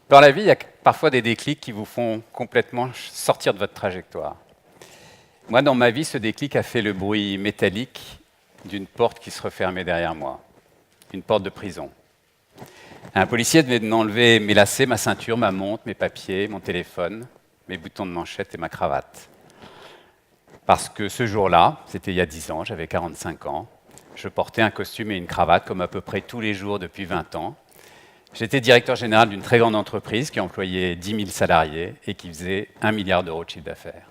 Dans la vie, il y a parfois des déclics qui vous font complètement sortir de votre trajectoire. Moi, dans ma vie, ce déclic a fait le bruit métallique d'une porte qui se refermait derrière moi, une porte de prison. Un policier venait de m'enlever mes lacets, ma ceinture, ma montre, mes papiers, mon téléphone, mes boutons de manchette et ma cravate. Parce que ce jour-là, c'était il y a 10 ans, j'avais 45 ans, je portais un costume et une cravate comme à peu près tous les jours depuis 20 ans. J'étais directeur général d'une très grande entreprise qui employait 10 000 salariés et qui faisait 1 milliard d'euros de chiffre d'affaires.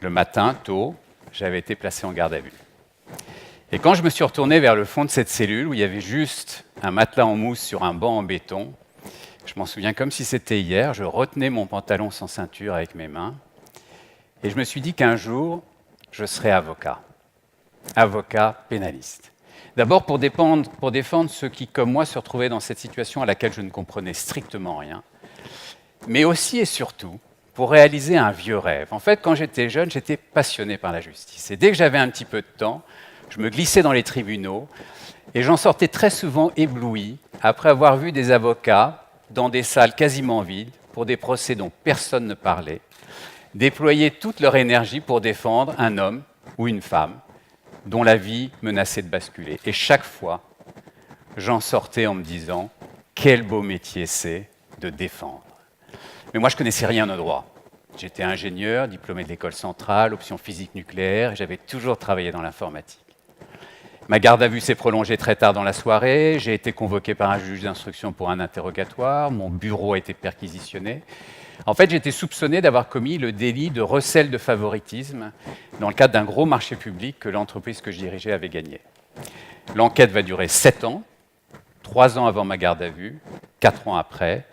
Le matin, tôt, j'avais été placé en garde à vue. Et quand je me suis retourné vers le fond de cette cellule, où il y avait juste un matelas en mousse sur un banc en béton, je m'en souviens comme si c'était hier, je retenais mon pantalon sans ceinture avec mes mains, et je me suis dit qu'un jour, je serais avocat pénaliste. D'abord pour défendre ceux qui, comme moi, se retrouvaient dans cette situation à laquelle je ne comprenais strictement rien, mais aussi et surtout pour réaliser un vieux rêve. En fait, quand j'étais jeune, j'étais passionné par la justice. Et dès que j'avais un petit peu de temps, je me glissais dans les tribunaux et j'en sortais très souvent ébloui après avoir vu des avocats dans des salles quasiment vides pour des procès dont personne ne parlait, déployer toute leur énergie pour défendre un homme ou une femme dont la vie menaçait de basculer. Et chaque fois, j'en sortais en me disant « Quel beau métier c'est de défendre ». Mais moi, je ne connaissais rien au droit. J'étais ingénieur, diplômé de l'école centrale, option physique nucléaire, et j'avais toujours travaillé dans l'informatique. Ma garde à vue s'est prolongée très tard dans la soirée, j'ai été convoqué par un juge d'instruction pour un interrogatoire, mon bureau a été perquisitionné. En fait, j'étais soupçonné d'avoir commis le délit de recel de favoritisme dans le cadre d'un gros marché public que l'entreprise que je dirigeais avait gagné. L'enquête va durer 7 ans, 3 ans avant ma garde à vue, 4 ans après,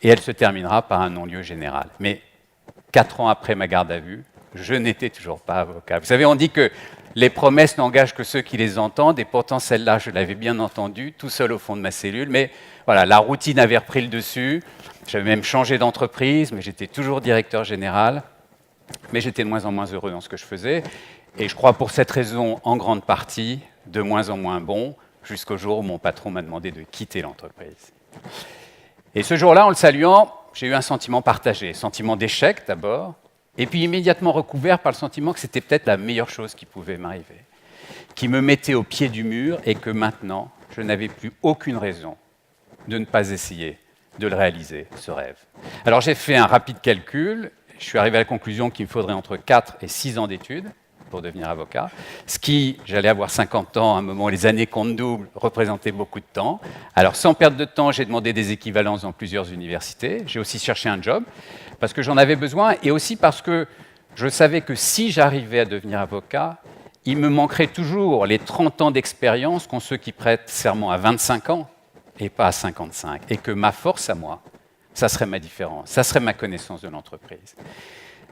et elle se terminera par un non-lieu général. Mais 4 ans après ma garde à vue, je n'étais toujours pas avocat. Vous savez, on dit que les promesses n'engagent que ceux qui les entendent, et pourtant celle-là, je l'avais bien entendue, tout seul au fond de ma cellule, mais voilà, la routine avait repris le dessus. J'avais même changé d'entreprise, mais j'étais toujours directeur général. Mais j'étais de moins en moins heureux dans ce que je faisais. Et je crois pour cette raison, en grande partie, de moins en moins bon, jusqu'au jour où mon patron m'a demandé de quitter l'entreprise. Et ce jour-là, en le saluant, j'ai eu un sentiment partagé. Sentiment d'échec d'abord, et puis immédiatement recouvert par le sentiment que c'était peut-être la meilleure chose qui pouvait m'arriver, qui me mettait au pied du mur et que maintenant, je n'avais plus aucune raison de ne pas essayer de le réaliser, ce rêve. Alors j'ai fait un rapide calcul, je suis arrivé à la conclusion qu'il me faudrait entre 4 et 6 ans d'études pour devenir avocat, ce qui, j'allais avoir 50 ans à un moment où les années comptent double, représentait beaucoup de temps. Alors sans perdre de temps, j'ai demandé des équivalences dans plusieurs universités, j'ai aussi cherché un job, parce que j'en avais besoin, et aussi parce que je savais que si j'arrivais à devenir avocat, il me manquerait toujours les 30 ans d'expérience qu'ont ceux qui prêtent serment à 25 ans, et pas à 55, et que ma force à moi, ça serait ma différence, ça serait ma connaissance de l'entreprise.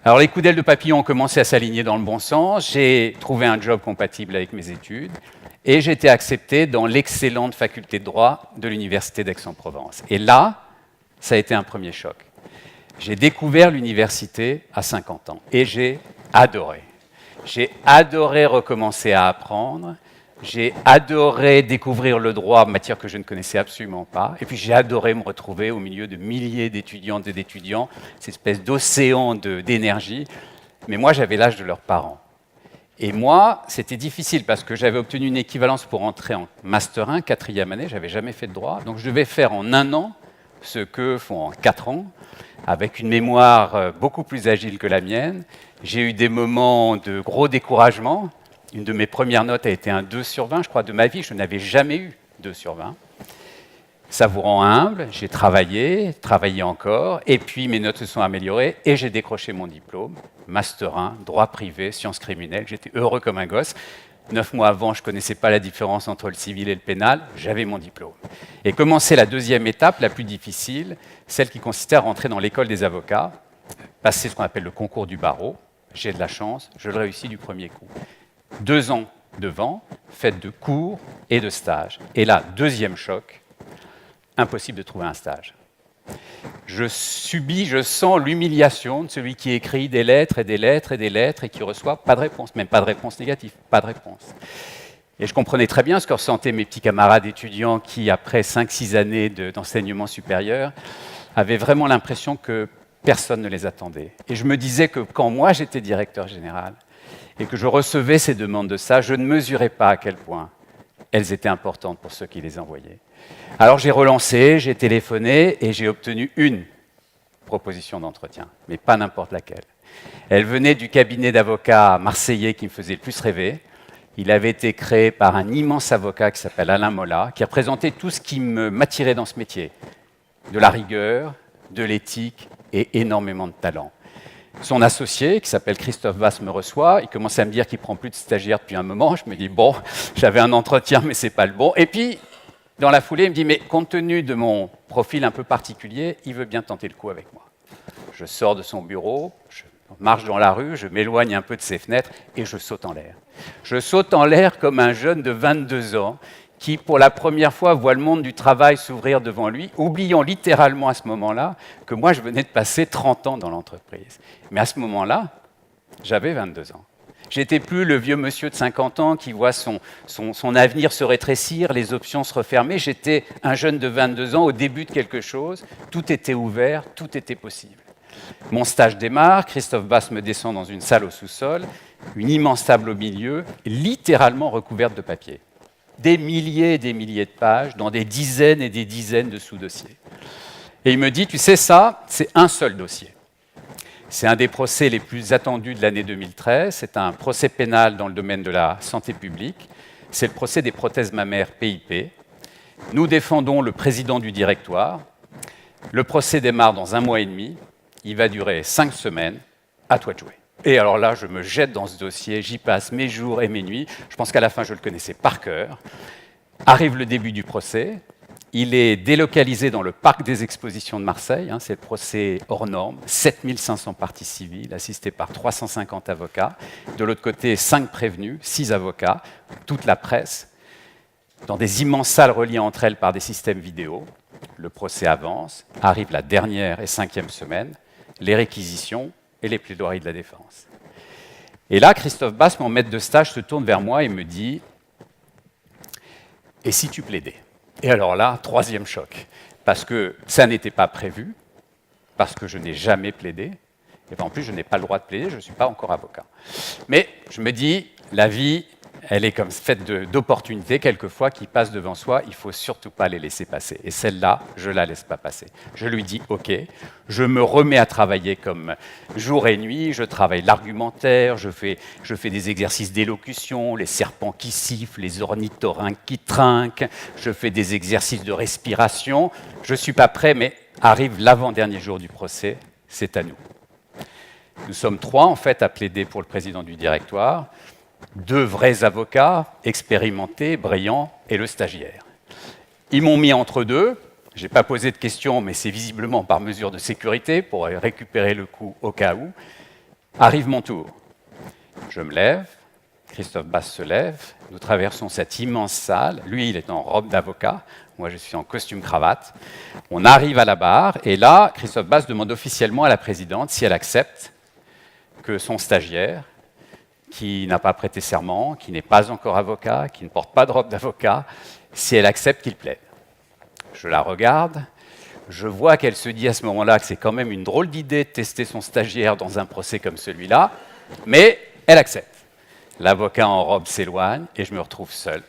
Alors les coups d'aile de papillon ont commencé à s'aligner dans le bon sens, j'ai trouvé un job compatible avec mes études, et j'ai été accepté dans l'excellente faculté de droit de l'université d'Aix-en-Provence. Et là, ça a été un premier choc. J'ai découvert l'université à 50 ans, et j'ai adoré. J'ai adoré recommencer à apprendre. J'ai adoré découvrir le droit, matière que je ne connaissais absolument pas. Et puis j'ai adoré me retrouver au milieu de milliers d'étudiantes et d'étudiants, cette espèce d'océan d'énergie. Mais moi, j'avais l'âge de leurs parents. Et moi, c'était difficile parce que j'avais obtenu une équivalence pour entrer en Master 1, 4e année. Je n'avais jamais fait de droit. Donc je devais faire en 1 an ce que font en 4 ans, avec une mémoire beaucoup plus agile que la mienne. J'ai eu des moments de gros découragement. Une de mes premières notes a été un 2 sur 20, je crois, de ma vie. Je n'avais jamais eu 2 sur 20. Ça vous rend humble. J'ai travaillé encore, et puis mes notes se sont améliorées, et j'ai décroché mon diplôme. Master 1, droit privé, sciences criminelles. J'étais heureux comme un gosse. 9 mois avant, je ne connaissais pas la différence entre le civil et le pénal. J'avais mon diplôme. Et commençait la deuxième étape, la plus difficile, celle qui consistait à rentrer dans l'école des avocats, passer ce qu'on appelle le concours du barreau. J'ai de la chance, je le réussis du premier coup. 2 ans devant, faites de cours et de stages. Et là, deuxième choc, impossible de trouver un stage. Je sens l'humiliation de celui qui écrit des lettres et des lettres et des lettres et qui reçoit pas de réponse, même pas de réponse négative, pas de réponse. Et je comprenais très bien ce que ressentaient mes petits camarades étudiants qui, après 5-6 années d'enseignement supérieur, avaient vraiment l'impression que personne ne les attendait. Et je me disais que quand moi j'étais directeur général et que je recevais ces demandes de ça, je ne mesurais pas à quel point elles étaient importantes pour ceux qui les envoyaient. Alors j'ai relancé, j'ai téléphoné et j'ai obtenu une proposition d'entretien, mais pas n'importe laquelle. Elle venait du cabinet d'avocats marseillais qui me faisait le plus rêver. Il avait été créé par un immense avocat qui s'appelle Alain Molla, qui a présenté tout ce qui m'attirait dans ce métier. De la rigueur, de l'éthique et énormément de talent. Son associé, qui s'appelle Christophe Basse, me reçoit. Il commence à me dire qu'il ne prend plus de stagiaires depuis un moment. Je me dis, bon, j'avais un entretien, mais ce n'est pas le bon. Et puis, dans la foulée, il me dit, mais compte tenu de mon profil un peu particulier, il veut bien tenter le coup avec moi. Je sors de son bureau, je marche dans la rue, je m'éloigne un peu de ses fenêtres et je saute en l'air. Je saute en l'air comme un jeune de 22 ans qui, pour la première fois, voit le monde du travail s'ouvrir devant lui, oubliant littéralement à ce moment-là que moi, je venais de passer 30 ans dans l'entreprise. Mais à ce moment-là, j'avais 22 ans. J'étais plus le vieux monsieur de 50 ans qui voit son avenir se rétrécir, les options se refermer. J'étais un jeune de 22 ans au début de quelque chose. Tout était ouvert, tout était possible. Mon stage démarre, Christophe Basse me descend dans une salle au sous-sol, une immense table au milieu, littéralement recouverte de papier. Des milliers et des milliers de pages, dans des dizaines et des dizaines de sous-dossiers. Et il me dit, tu sais ça, c'est un seul dossier. C'est un des procès les plus attendus de l'année 2013, c'est un procès pénal dans le domaine de la santé publique, c'est le procès des prothèses mammaires PIP. Nous défendons le président du directoire, le procès démarre dans 1 mois et demi, il va durer 5 semaines, à toi de jouer. Et alors là, je me jette dans ce dossier, j'y passe mes jours et mes nuits. Je pense qu'à la fin, je le connaissais par cœur. Arrive le début du procès. Il est délocalisé dans le parc des expositions de Marseille. C'est le procès hors norme. 7500 parties civiles, assistés par 350 avocats. De l'autre côté, 5 prévenus, 6 avocats, toute la presse, dans des immenses salles reliées entre elles par des systèmes vidéo. Le procès avance. Arrive la dernière et 5e semaine, les réquisitions et les plaidoiries de la défense. Et là, Christophe Basse, mon maître de stage, se tourne vers moi et me dit « Et si tu plaidais ?» Et alors là, 3e choc, parce que ça n'était pas prévu, parce que je n'ai jamais plaidé, et en plus, je n'ai pas le droit de plaider, je ne suis pas encore avocat. Mais je me dis, la vie, elle est comme faite d'opportunités, quelquefois, qui passent devant soi, il ne faut surtout pas les laisser passer. Et celle-là, je ne la laisse pas passer. Je lui dis, OK, je me remets à travailler comme jour et nuit, je travaille l'argumentaire, je fais des exercices d'élocution, les serpents qui sifflent, les ornithorynques qui trinquent, je fais des exercices de respiration. Je ne suis pas prêt, mais arrive l'avant-dernier jour du procès, c'est à nous. Nous sommes 3, en fait, à plaider pour le président du directoire. 2 vrais avocats, expérimentés, brillants, et le stagiaire. Ils m'ont mis entre deux, je n'ai pas posé de questions, mais c'est visiblement par mesure de sécurité, pour récupérer le coup au cas où. Arrive mon tour. Je me lève, Christophe Basse se lève, nous traversons cette immense salle, lui il est en robe d'avocat, moi je suis en costume-cravate. On arrive à la barre, et là, Christophe Basse demande officiellement à la présidente si elle accepte que son stagiaire, qui n'a pas prêté serment, qui n'est pas encore avocat, qui ne porte pas de robe d'avocat, si elle accepte qu'il plaide. Je la regarde, je vois qu'elle se dit à ce moment-là que c'est quand même une drôle d'idée de tester son stagiaire dans un procès comme celui-là, mais elle accepte. L'avocat en robe s'éloigne et je me retrouve seul.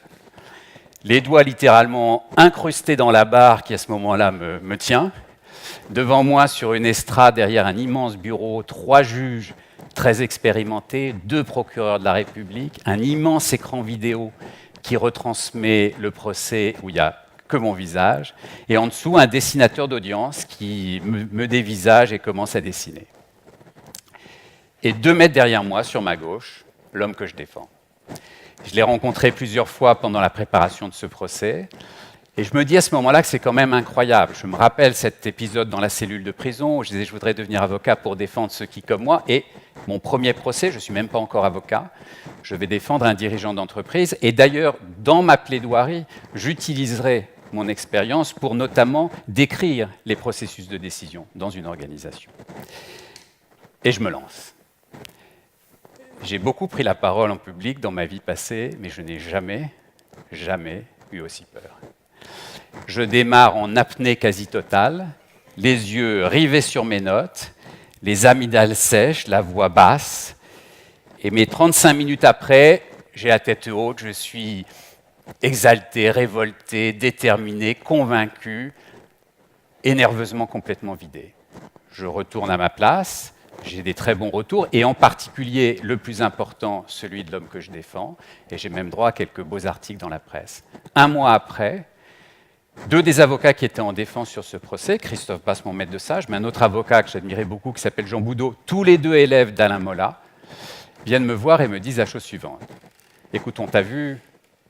Les doigts littéralement incrustés dans la barre qui à ce moment-là me tient. Devant moi, sur une estrade, derrière un immense bureau, 3 juges très expérimentés, 2 procureurs de la République, un immense écran vidéo qui retransmet le procès où il n'y a que mon visage, et en dessous, un dessinateur d'audience qui me dévisage et commence à dessiner. Et 2 mètres derrière moi, sur ma gauche, l'homme que je défends. Je l'ai rencontré plusieurs fois pendant la préparation de ce procès, et je me dis à ce moment-là que c'est quand même incroyable. Je me rappelle cet épisode dans la cellule de prison où je disais je voudrais devenir avocat pour défendre ceux qui comme moi, et mon premier procès, je ne suis même pas encore avocat, je vais défendre un dirigeant d'entreprise, et d'ailleurs, dans ma plaidoirie, j'utiliserai mon expérience pour notamment décrire les processus de décision dans une organisation. Et je me lance. J'ai beaucoup pris la parole en public dans ma vie passée, mais je n'ai jamais eu aussi peur. Je démarre en apnée quasi totale, les yeux rivés sur mes notes, les amygdales sèches, la voix basse. Et mes 35 minutes après, j'ai la tête haute, je suis exalté, révolté, déterminé, convaincu et nerveusement complètement vidé. Je retourne à ma place, j'ai des très bons retours, et en particulier, le plus important, celui de l'homme que je défends, et j'ai même droit à quelques beaux articles dans la presse. Un mois après, deux des avocats qui étaient en défense sur ce procès, Christophe Basse, mon maître de stage, mais un autre avocat que j'admirais beaucoup, qui s'appelle Jean Boudot, tous les deux élèves d'Alain Molla, viennent me voir et me disent la chose suivante. Écoute, on t'a vu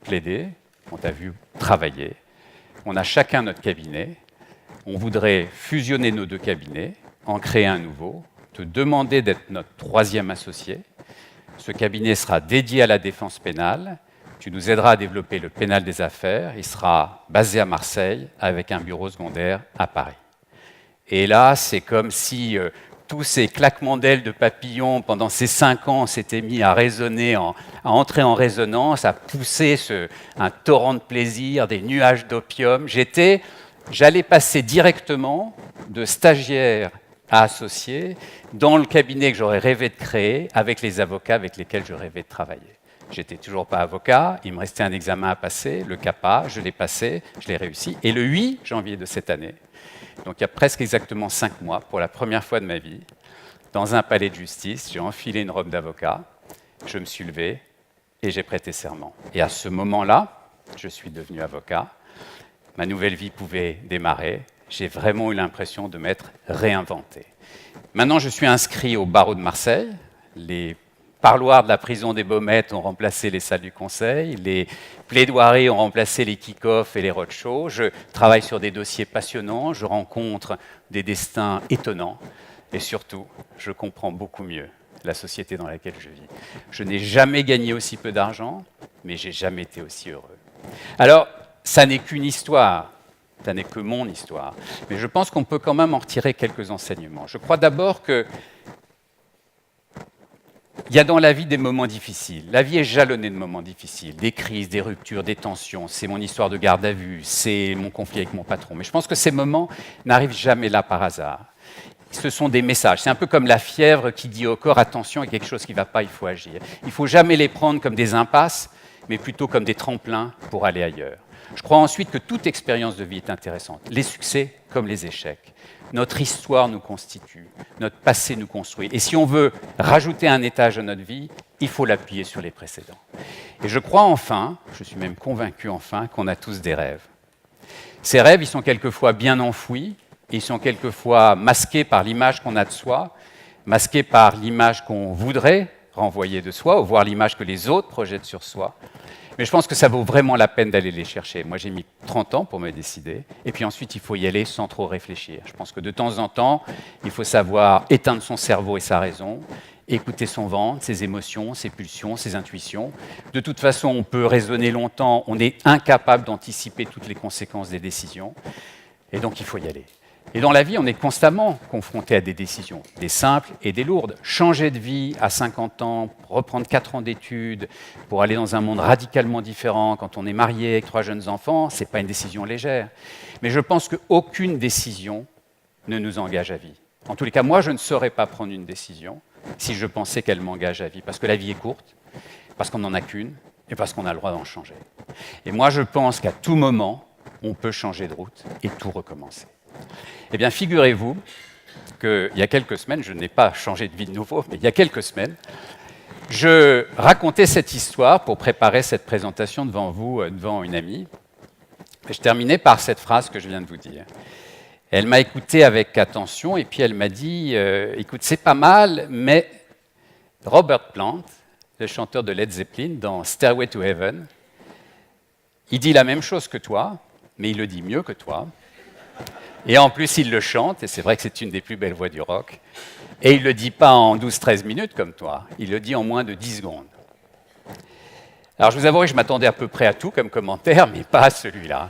plaider, on t'a vu travailler, on a chacun notre cabinet, on voudrait fusionner nos deux cabinets, en créer un nouveau, te demander d'être notre troisième associé. Ce cabinet sera dédié à la défense pénale, tu nous aideras à développer le pénal des affaires, il sera basé à Marseille avec un bureau secondaire à Paris. Et là, c'est comme si tous ces claquements d'ailes de papillons pendant ces 5 ans s'étaient mis à résonner, à entrer en résonance, à pousser un torrent de plaisir, des nuages d'opium. J'allais passer directement de stagiaire à associé dans le cabinet que j'aurais rêvé de créer avec les avocats avec lesquels je rêvais de travailler. J'étais toujours pas avocat, il me restait un examen à passer, le CAPA, je l'ai passé, je l'ai réussi. Et le 8 janvier de cette année, donc il y a presque exactement 5 mois, pour la première fois de ma vie, dans un palais de justice, j'ai enfilé une robe d'avocat, je me suis levé et j'ai prêté serment. Et à ce moment-là, je suis devenu avocat, ma nouvelle vie pouvait démarrer, j'ai vraiment eu l'impression de m'être réinventé. Maintenant, je suis inscrit au barreau de Marseille, les parloirs de la prison des Baumettes ont remplacé les salles du conseil, les plaidoiries ont remplacé les kick-offs et les roadshows, je travaille sur des dossiers passionnants, je rencontre des destins étonnants et surtout, je comprends beaucoup mieux la société dans laquelle je vis. Je n'ai jamais gagné aussi peu d'argent, mais j'ai jamais été aussi heureux. Alors, ça n'est qu'une histoire, ça n'est que mon histoire, mais je pense qu'on peut quand même en retirer quelques enseignements. Je crois d'abord que il y a dans la vie des moments difficiles. La vie est jalonnée de moments difficiles, des crises, des ruptures, des tensions. C'est mon histoire de garde à vue, c'est mon conflit avec mon patron. Mais je pense que ces moments n'arrivent jamais là par hasard. Ce sont des messages. C'est un peu comme la fièvre qui dit au corps « attention, il y a quelque chose qui ne va pas, il faut agir ». Il ne faut jamais les prendre comme des impasses, mais plutôt comme des tremplins pour aller ailleurs. Je crois ensuite que toute expérience de vie est intéressante, les succès comme les échecs. Notre histoire nous constitue, notre passé nous construit. Et si on veut rajouter un étage à notre vie, il faut l'appuyer sur les précédents. Et je crois enfin, je suis même convaincu enfin, qu'on a tous des rêves. Ces rêves, ils sont quelquefois bien enfouis, ils sont quelquefois masqués par l'image qu'on a de soi, masqués par l'image qu'on voudrait renvoyer de soi, ou voir l'image que les autres projettent sur soi. Mais je pense que ça vaut vraiment la peine d'aller les chercher. Moi, j'ai mis 30 ans pour me décider. Et puis ensuite, il faut y aller sans trop réfléchir. Je pense que de temps en temps, il faut savoir éteindre son cerveau et sa raison, écouter son ventre, ses émotions, ses pulsions, ses intuitions. De toute façon, on peut raisonner longtemps, on est incapable d'anticiper toutes les conséquences des décisions. Et donc, il faut y aller. Et dans la vie, on est constamment confronté à des décisions, des simples et des lourdes. Changer de vie à 50 ans, reprendre 4 ans d'études pour aller dans un monde radicalement différent quand on est marié avec 3 jeunes enfants, ce n'est pas une décision légère. Mais je pense qu'aucune décision ne nous engage à vie. En tous les cas, moi, je ne saurais pas prendre une décision si je pensais qu'elle m'engage à vie, parce que la vie est courte, parce qu'on n'en a qu'une, et parce qu'on a le droit d'en changer. Et moi, je pense qu'à tout moment, on peut changer de route et tout recommencer. Eh bien, figurez-vous qu'il y a quelques semaines, je n'ai pas changé de vie de nouveau, mais il y a quelques semaines, je racontais cette histoire pour préparer cette présentation devant vous, devant une amie. Et je terminais par cette phrase que je viens de vous dire. Elle m'a écouté avec attention et puis elle m'a dit « Écoute, c'est pas mal, mais Robert Plant, le chanteur de Led Zeppelin, dans Stairway to Heaven, il dit la même chose que toi, mais il le dit mieux que toi. Et en plus, il le chante, et c'est vrai que c'est une des plus belles voix du rock. Et il ne le dit pas en 12-13 minutes comme toi, il le dit en moins de 10 secondes. » Alors je vous avoue que je m'attendais à peu près à tout comme commentaire, mais pas à celui-là.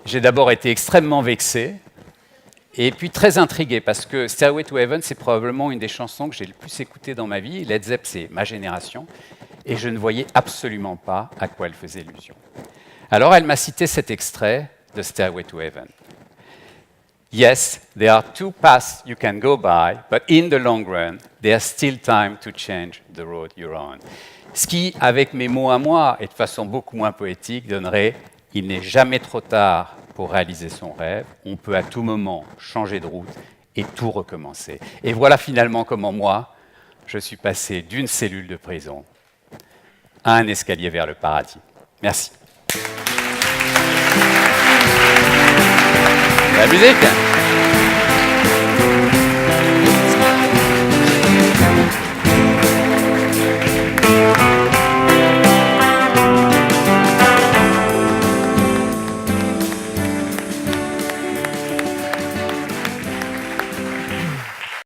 J'ai d'abord été extrêmement vexé, et puis très intrigué, parce que Stairway to Heaven, c'est probablement une des chansons que j'ai le plus écoutées dans ma vie. Led Zepp, c'est ma génération, et je ne voyais absolument pas à quoi elle faisait allusion. Alors elle m'a cité cet extrait de Stairway to Heaven. Yes, there are two paths you can go by, but in the long run, there's still time to change the road you're on. Ce qui, avec mes mots à moi et de façon beaucoup moins poétique, donnerait « Il n'est jamais trop tard pour réaliser son rêve, on peut à tout moment changer de route et tout recommencer. » Et voilà finalement comment moi, je suis passé d'une cellule de prison à un escalier vers le paradis. Merci. La musique.